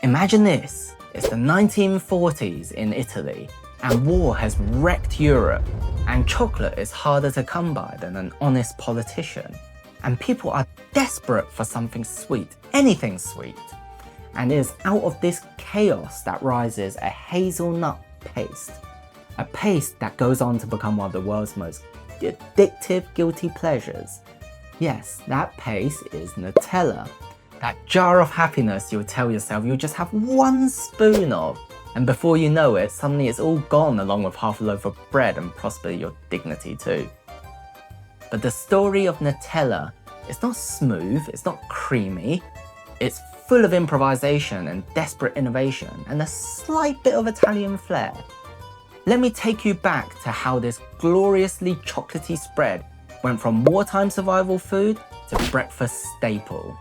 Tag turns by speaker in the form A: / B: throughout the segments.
A: Imagine this, it's the 1940s in Italy, and war has wrecked Europe, and chocolate is harder to come by than an honest politician. And people are desperate for something sweet, anything sweet. And it is out of this chaos that rises a hazelnut paste. A paste that goes on to become one of the world's most addictive guilty pleasures. Yes, that paste is Nutella. That jar of happiness you'll tell yourself you'll just have one spoon of, and before you know it, suddenly it's all gone along with half a loaf of bread and possibly your dignity too. But the story of Nutella is not smooth, it's not creamy, it's full of improvisation and desperate innovation and a slight bit of Italian flair. Let me take you back to how this gloriously chocolatey spread went from wartime survival food to breakfast staple.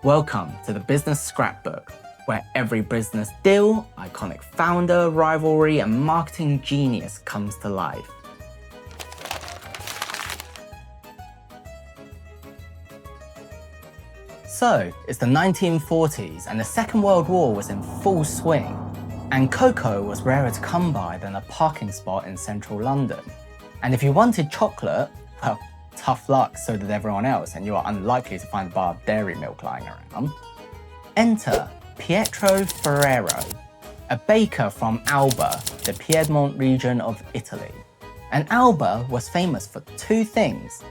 A: Welcome to the business scrapbook, where every business deal, iconic founder, rivalry, and marketing genius comes to life. So, it's the 1940s and the Second World War was in full swing, and cocoa was rarer to come by than a parking spot in central London. And if you wanted chocolate, well, tough luck, so did everyone else, and you are unlikely to find a bar of dairy milk lying around. Enter Pietro Ferrero, a baker from Alba, the Piedmont region of Italy. And Alba was famous for two things: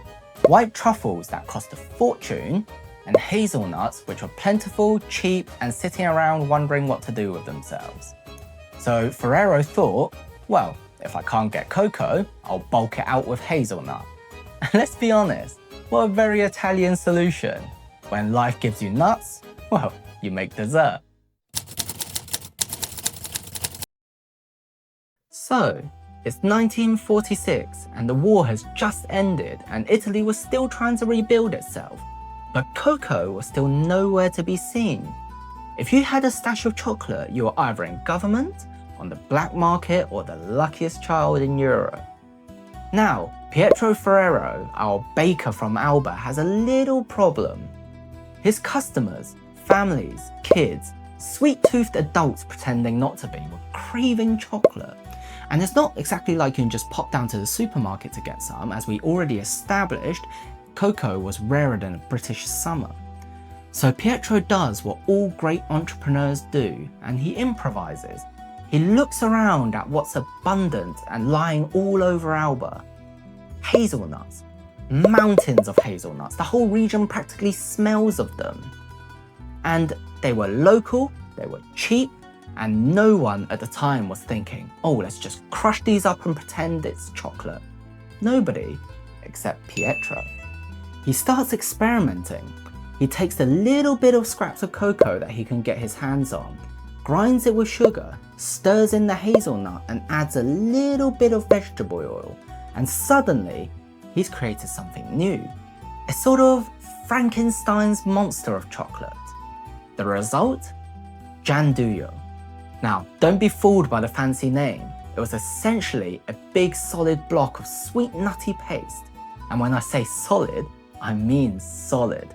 A: white truffles that cost a fortune, and hazelnuts which were plentiful, cheap, and sitting around wondering what to do with themselves. So Ferrero thought, well, if I can't get cocoa, I'll bulk it out with hazelnut. And let's be honest, what a very Italian solution. When life gives you nuts, well, you make dessert. So, it's 1946 and the war has just ended and Italy was still trying to rebuild itself. But cocoa was still nowhere to be seen. If you had a stash of chocolate, you were either in government, on the black market, or the luckiest child in Europe. Now, Pietro Ferrero, our baker from Alba, has a little problem. His customers, families, kids, sweet-toothed adults pretending not to be, were craving chocolate. And it's not exactly like you can just pop down to the supermarket to get some, as we already established, cocoa was rarer than a British summer. So Pietro does what all great entrepreneurs do, and he improvises. He looks around at what's abundant and lying all over Alba. Hazelnuts. Mountains of hazelnuts. The whole region practically smells of them. And they were local, they were cheap, and no one at the time was thinking, oh, let's just crush these up and pretend it's chocolate. Nobody, except Pietro. He starts experimenting. He takes a little bit of scraps of cocoa that he can get his hands on, grinds it with sugar, stirs in the hazelnut, and adds a little bit of vegetable oil. And suddenly, he's created something new. A sort of Frankenstein's monster of chocolate. The result? Gianduja. Now, don't be fooled by the fancy name. It was essentially a big solid block of sweet nutty paste. And when I say solid, I mean solid.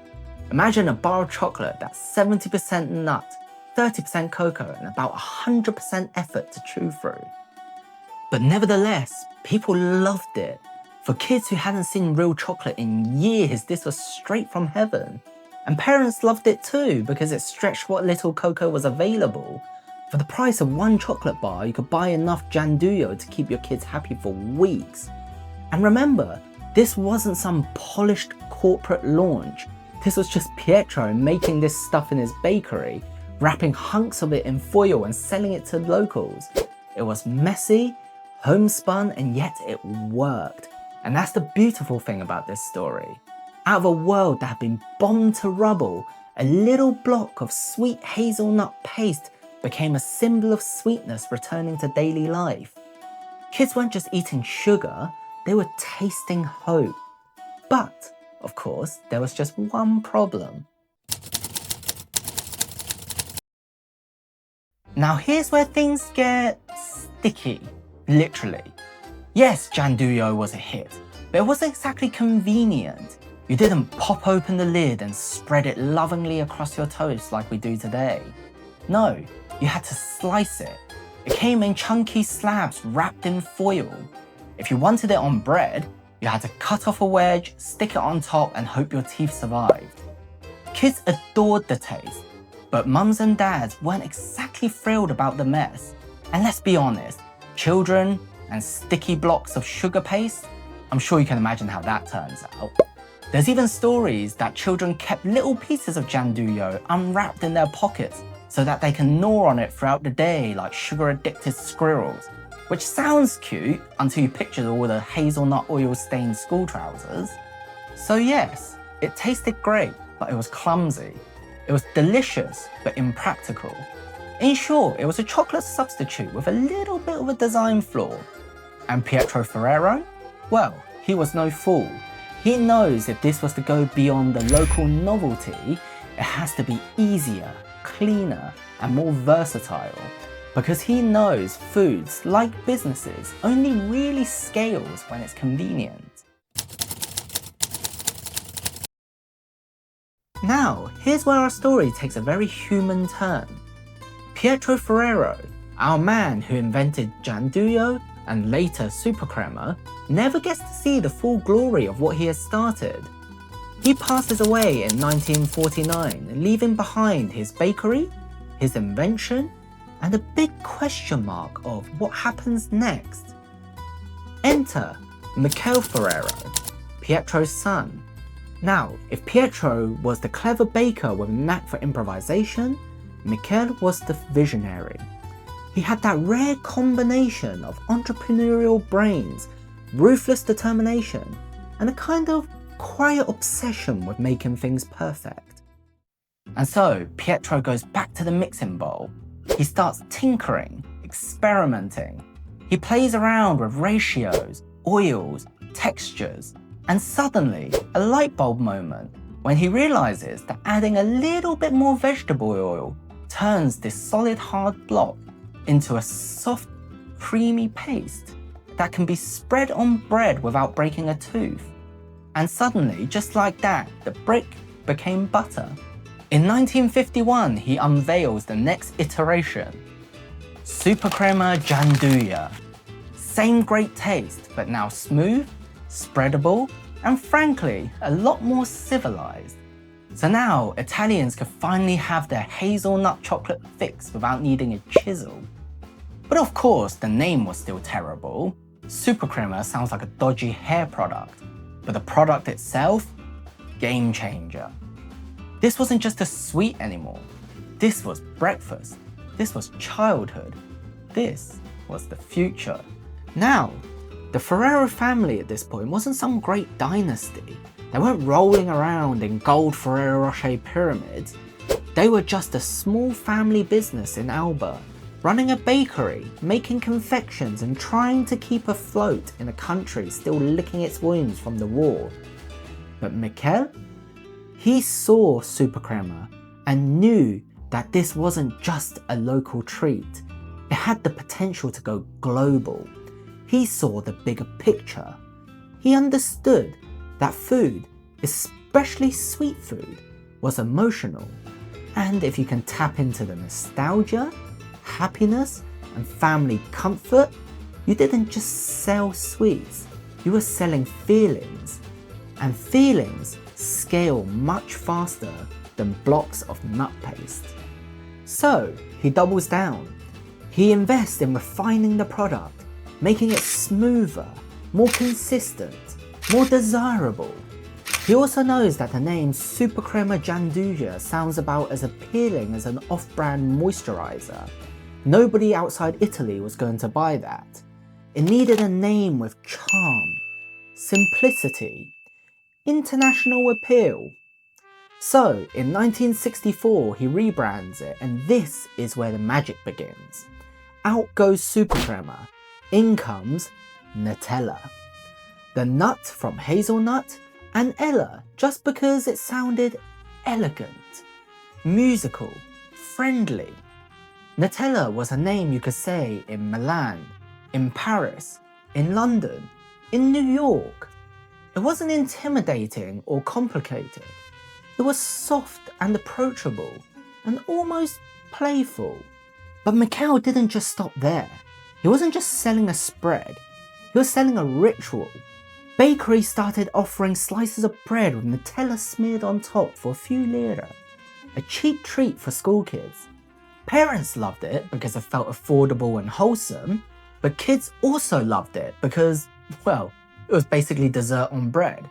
A: Imagine a bar of chocolate that's 70% nut, 30% cocoa, and about 100% effort to chew through. But nevertheless, people loved it. For kids who hadn't seen real chocolate in years, this was straight from heaven. And parents loved it too, because it stretched what little cocoa was available. For the price of one chocolate bar, you could buy enough Gianduja to keep your kids happy for weeks. And remember, this wasn't some polished corporate launch. This was just Pietro making this stuff in his bakery, wrapping hunks of it in foil and selling it to locals. It was messy, homespun, and yet it worked. And that's the beautiful thing about this story. Out of a world that had been bombed to rubble, a little block of sweet hazelnut paste became a symbol of sweetness returning to daily life. Kids weren't just eating sugar, they were tasting hope. But, of course, there was just one problem. Now here's where things get sticky, literally. Yes, Gianduja was a hit, but it wasn't exactly convenient. You didn't pop open the lid and spread it lovingly across your toast like we do today. No, you had to slice it. It came in chunky slabs wrapped in foil. If you wanted it on bread, you had to cut off a wedge, stick it on top, and hope your teeth survived. Kids adored the taste, but mums and dads weren't exactly thrilled about the mess. And let's be honest, children and sticky blocks of sugar paste, I'm sure you can imagine how that turns out. There's even stories that children kept little pieces of Gianduja unwrapped in their pockets so that they can gnaw on it throughout the day like sugar-addicted squirrels, which sounds cute until you picture all the hazelnut oil-stained school trousers. So yes, it tasted great, but it was clumsy. It was delicious, but impractical. In short, it was a chocolate substitute with a little bit of a design flaw. And Pietro Ferrero? Well, he was no fool. He knows if this was to go beyond the local novelty, it has to be easier, cleaner, and more versatile. Because he knows foods, like businesses, only really scales when it's convenient. Now, here's where our story takes a very human turn. Pietro Ferrero, our man who invented Gianduja and later Supercrema, never gets to see the full glory of what he has started. He passes away in 1949, leaving behind his bakery, his invention, and a big question mark of what happens next. Enter Michele Ferrero, Pietro's son. Now, if Pietro was the clever baker with a knack for improvisation, Michele was the visionary. He had that rare combination of entrepreneurial brains, ruthless determination, and a kind of quiet obsession with making things perfect. And so, Pietro goes back to the mixing bowl. He starts tinkering, experimenting. He plays around with ratios, oils, textures, and suddenly, a light bulb moment when he realizes that adding a little bit more vegetable oil turns this solid hard block into a soft, creamy paste that can be spread on bread without breaking a tooth. And suddenly, just like that, the brick became butter. In 1951, he unveils the next iteration, Supercrema Gianduja. Same great taste, but now smooth, spreadable, and frankly, a lot more civilized. So now, Italians could finally have their hazelnut chocolate fix without needing a chisel. But of course, the name was still terrible. Supercrema sounds like a dodgy hair product, but the product itself, game changer. This wasn't just a sweet anymore. This was breakfast. This was childhood. This was the future. Now, the Ferrero family at this point wasn't some great dynasty. They weren't rolling around in gold Ferrero Rocher pyramids. They were just a small family business in Alba, running a bakery, making confections and trying to keep afloat in a country still licking its wounds from the war. But Michele? He saw Supercrema and knew that this wasn't just a local treat. It had the potential to go global. He saw the bigger picture. He understood that food, especially sweet food, was emotional. And if you can tap into the nostalgia, happiness, and family comfort, you didn't just sell sweets, you were selling feelings. And feelings scale much faster than blocks of nut paste. So he doubles down. He invests in refining the product, making it smoother, more consistent, more desirable. He also knows that the name Supercrema Gianduja sounds about as appealing as an off-brand moisturizer. Nobody outside Italy was going to buy that. It needed a name with charm, simplicity, international appeal. So, in 1964, he rebrands it, and this is where the magic begins. Out goes Supercrema. In comes Nutella. The nut from hazelnut, and Ella just because it sounded elegant, musical, friendly. Nutella was a name you could say in Milan, in Paris, in London, in New York. It wasn't intimidating or complicated. It was soft and approachable and almost playful. But Michele didn't just stop there. He wasn't just selling a spread, he was selling a ritual. Bakeries started offering slices of bread with Nutella smeared on top for a few lira, a cheap treat for school kids. Parents loved it because it felt affordable and wholesome, but kids also loved it because, well, it was basically dessert on bread.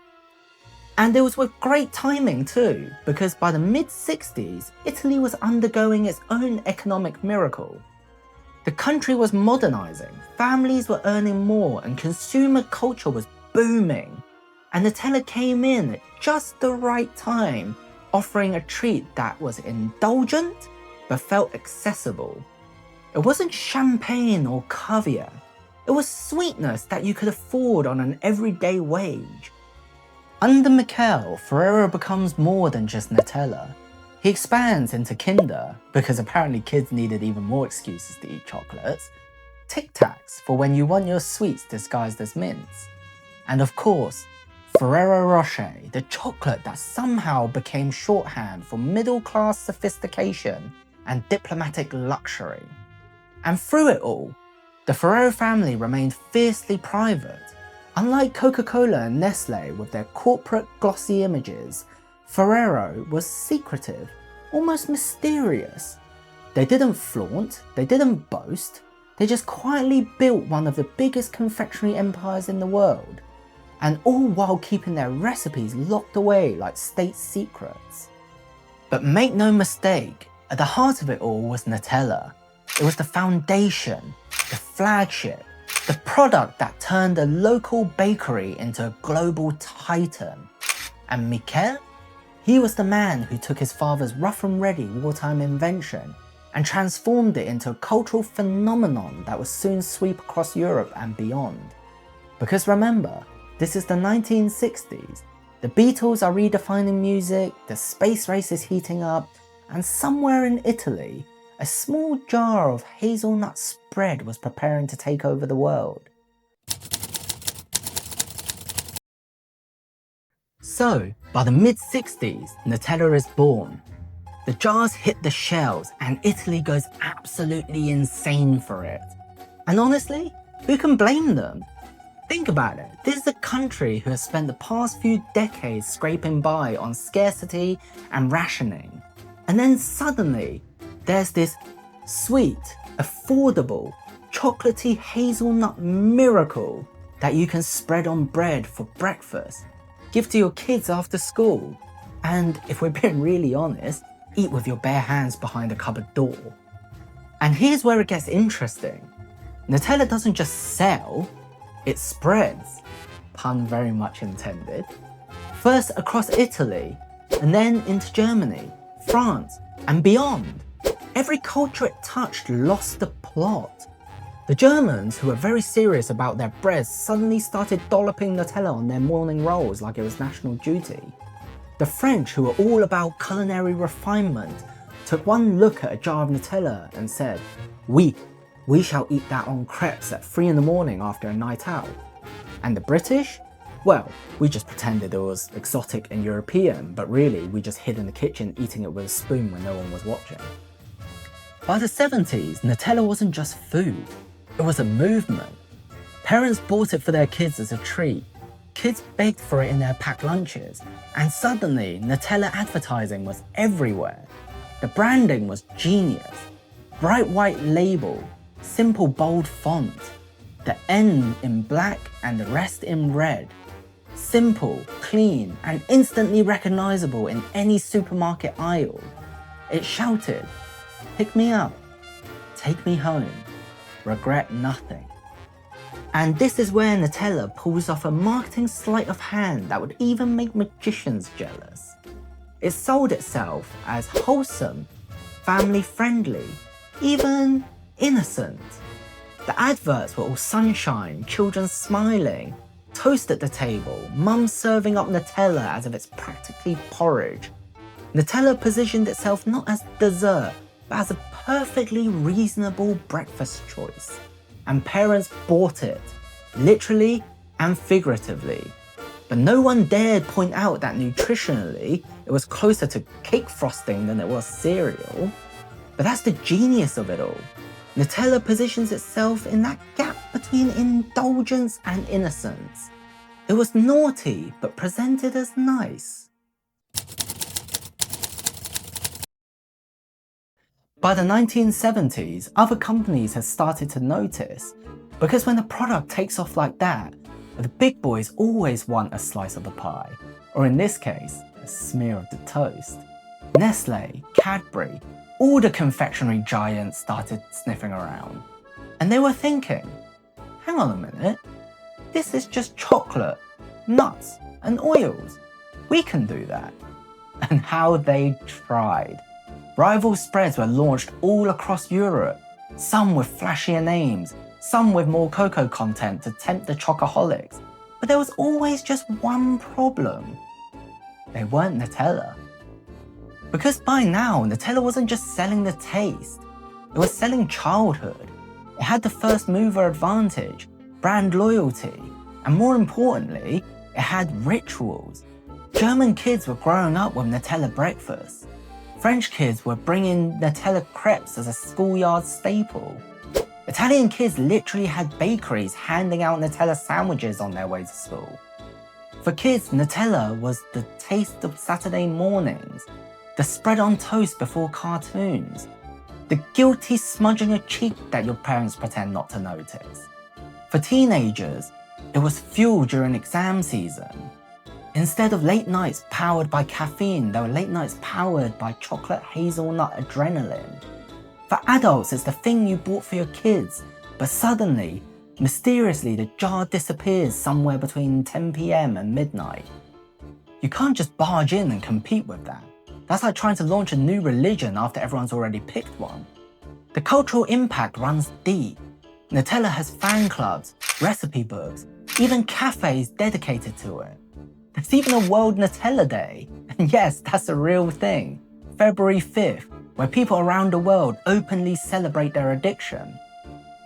A: And it was with great timing too, because by the mid-60s, Italy was undergoing its own economic miracle. The country was modernizing, families were earning more, and consumer culture was booming. And Nutella came in at just the right time, offering a treat that was indulgent, but felt accessible. It wasn't champagne or caviar. It was sweetness that you could afford on an everyday wage. Under Michele, Ferrero becomes more than just Nutella. He expands into Kinder, because apparently kids needed even more excuses to eat chocolates, Tic Tacs for when you want your sweets disguised as mints, and of course, Ferrero Rocher, the chocolate that somehow became shorthand for middle-class sophistication and diplomatic luxury. And through it all, the Ferrero family remained fiercely private. Unlike Coca-Cola and Nestle with their corporate glossy images, Ferrero was secretive, almost mysterious. They didn't flaunt, they didn't boast, they just quietly built one of the biggest confectionery empires in the world, and all while keeping their recipes locked away like state secrets. But make no mistake, at the heart of it all was Nutella. It was the foundation, the flagship, the product that turned a local bakery into a global titan. And Michele? He was the man who took his father's rough and ready wartime invention and transformed it into a cultural phenomenon that would soon sweep across Europe and beyond. Because remember, this is the 1960s, the Beatles are redefining music, the space race is heating up, and somewhere in Italy, a small jar of hazelnut spread was preparing to take over the world. So, by the mid-60s, Nutella is born. The jars hit the shelves and Italy goes absolutely insane for it. And honestly, who can blame them? Think about it, this is a country who has spent the past few decades scraping by on scarcity and rationing. And then suddenly, there's this sweet, affordable, chocolatey hazelnut miracle that you can spread on bread for breakfast, give to your kids after school, and if we're being really honest, eat with your bare hands behind a cupboard door. And here's where it gets interesting. Nutella doesn't just sell, it spreads, pun very much intended, first across Italy, and then into Germany, France, and beyond. Every culture it touched lost the plot. The Germans, who were very serious about their breads, suddenly started dolloping Nutella on their morning rolls like it was national duty. The French, who were all about culinary refinement, took one look at a jar of Nutella and said, "Oui, we shall eat that on crepes at 3 in the morning after a night out." And the British? Well, we just pretended it was exotic and European, but really we just hid in the kitchen eating it with a spoon when no one was watching. By the 70s, Nutella wasn't just food, it was a movement. Parents bought it for their kids as a treat, kids begged for it in their packed lunches, and suddenly Nutella advertising was everywhere. The branding was genius. Bright white label, simple bold font, the N in black and the rest in red. Simple, clean, and instantly recognizable in any supermarket aisle. It shouted, "Pick me up, take me home, regret nothing." And this is where Nutella pulls off a marketing sleight of hand that would even make magicians jealous. It sold itself as wholesome, family-friendly, even innocent. The adverts were all sunshine, children smiling, toast at the table, mum serving up Nutella as if it's practically porridge. Nutella positioned itself not as dessert, but as a perfectly reasonable breakfast choice. And parents bought it, literally and figuratively. But no one dared point out that nutritionally, it was closer to cake frosting than it was cereal. But that's the genius of it all. Nutella positions itself in that gap between indulgence and innocence. It was naughty, but presented as nice. By the 1970s, other companies had started to notice, because when a product takes off like that, the big boys always want a slice of the pie, or in this case, a smear of the toast. Nestle, Cadbury, all the confectionery giants started sniffing around. And they were thinking, hang on a minute, this is just chocolate, nuts, and oils. We can do that. And how they tried. Rival spreads were launched all across Europe, some with flashier names, some with more cocoa content to tempt the chocoholics. But there was always just one problem. They weren't Nutella. Because by now, Nutella wasn't just selling the taste, it was selling childhood. It had the first mover advantage, brand loyalty, and more importantly, it had rituals. German kids were growing up with Nutella breakfast. French kids were bringing Nutella crepes as a schoolyard staple. Italian kids literally had bakeries handing out Nutella sandwiches on their way to school. For kids, Nutella was the taste of Saturday mornings, the spread on toast before cartoons, the guilty smudging a cheek that your parents pretend not to notice. For teenagers, it was fuel during exam season. Instead of late nights powered by caffeine, there were late nights powered by chocolate hazelnut adrenaline. For adults, it's the thing you bought for your kids, but suddenly, mysteriously, the jar disappears somewhere between 10 PM and midnight. You can't just barge in and compete with that. That's like trying to launch a new religion after everyone's already picked one. The cultural impact runs deep. Nutella has fan clubs, recipe books, even cafes dedicated to it. There's even a World Nutella Day, and yes, that's a real thing, February 5th, where people around the world openly celebrate their addiction.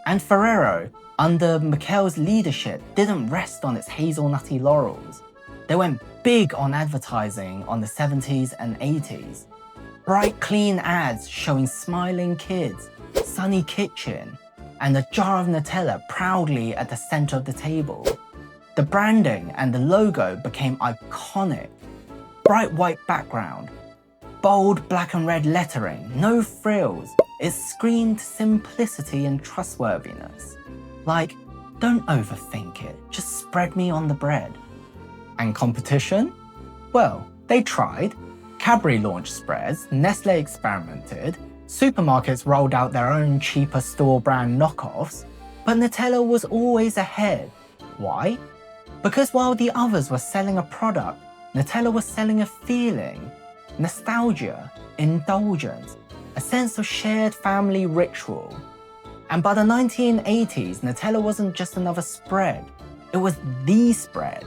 A: And Ferrero, under Michele's leadership, didn't rest on its hazelnutty laurels. They went big on advertising on the 70s and 80s. Bright, clean ads showing smiling kids, sunny kitchen, and a jar of Nutella proudly at the center of the table. The branding and the logo became iconic. Bright white background, bold black and red lettering, no frills. It screamed simplicity and trustworthiness. Like, don't overthink it, just spread me on the bread. And competition? Well, they tried. Cadbury launched spreads, Nestle experimented, supermarkets rolled out their own cheaper store brand knockoffs, but Nutella was always ahead. Why? Because while the others were selling a product, Nutella was selling a feeling, nostalgia, indulgence, a sense of shared family ritual. And by the 1980s, Nutella wasn't just another spread, it was the spread.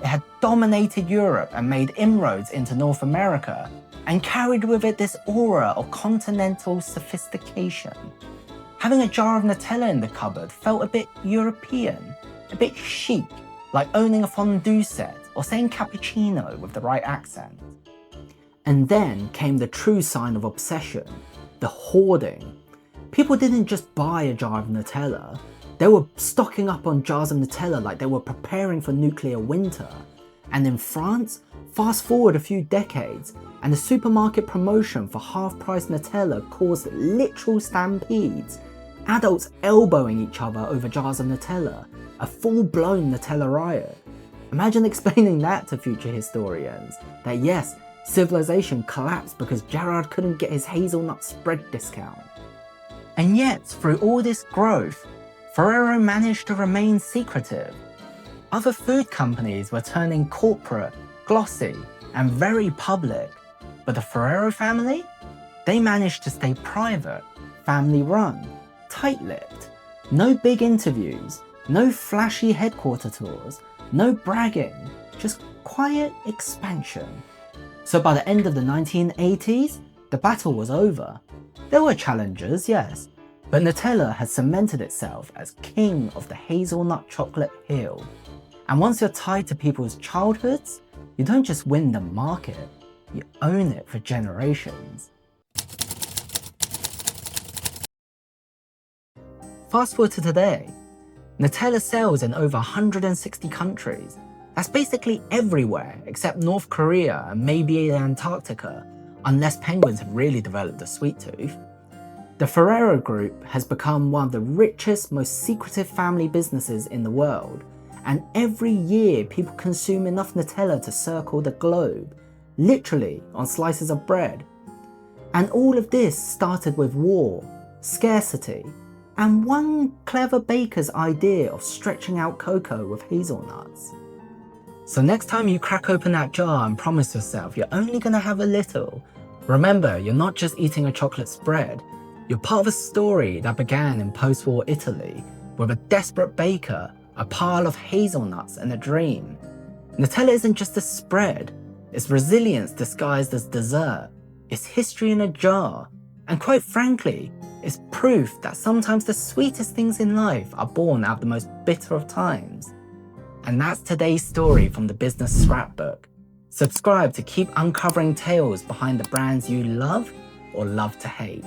A: It had dominated Europe and made inroads into North America, and carried with it this aura of continental sophistication. Having a jar of Nutella in the cupboard felt a bit European, a bit chic, like owning a fondue set or saying cappuccino with the right accent. And then came the true sign of obsession, the hoarding. People didn't just buy a jar of Nutella, they were stocking up on jars of Nutella like they were preparing for nuclear winter. And in France, fast forward a few decades, and the supermarket promotion for half-price Nutella caused literal stampedes, adults elbowing each other over jars of Nutella, a full-blown Nutella riot. Imagine explaining that to future historians, that yes, civilization collapsed because Gerard couldn't get his hazelnut spread discount. And yet, through all this growth, Ferrero managed to remain secretive. Other food companies were turning corporate, glossy, and very public, but the Ferrero family? They managed to stay private, family-run, tight-lipped. No big interviews, no flashy headquarter tours, no bragging, just quiet expansion. So by the end of the 1980s, the battle was over. There were challengers, yes, but Nutella had cemented itself as king of the hazelnut chocolate hill. And once you're tied to people's childhoods, you don't just win the market, you own it for generations. Fast forward to today. Nutella sells in over 160 countries. That's basically everywhere except North Korea and maybe Antarctica, unless penguins have really developed a sweet tooth. The Ferrero Group has become one of the richest, most secretive family businesses in the world, and every year people consume enough Nutella to circle the globe, literally on slices of bread. And all of this started with war, scarcity, and one clever baker's idea of stretching out cocoa with hazelnuts. So next time you crack open that jar and promise yourself you're only going to have a little, remember you're not just eating a chocolate spread, you're part of a story that began in post-war Italy with a desperate baker, a pile of hazelnuts and a dream. Nutella isn't just a spread, it's resilience disguised as dessert, it's history in a jar, and quite frankly, it's proof that sometimes the sweetest things in life are born out of the most bitter of times. And that's today's story from the Business Scrapbook. Subscribe to keep uncovering tales behind the brands you love or love to hate.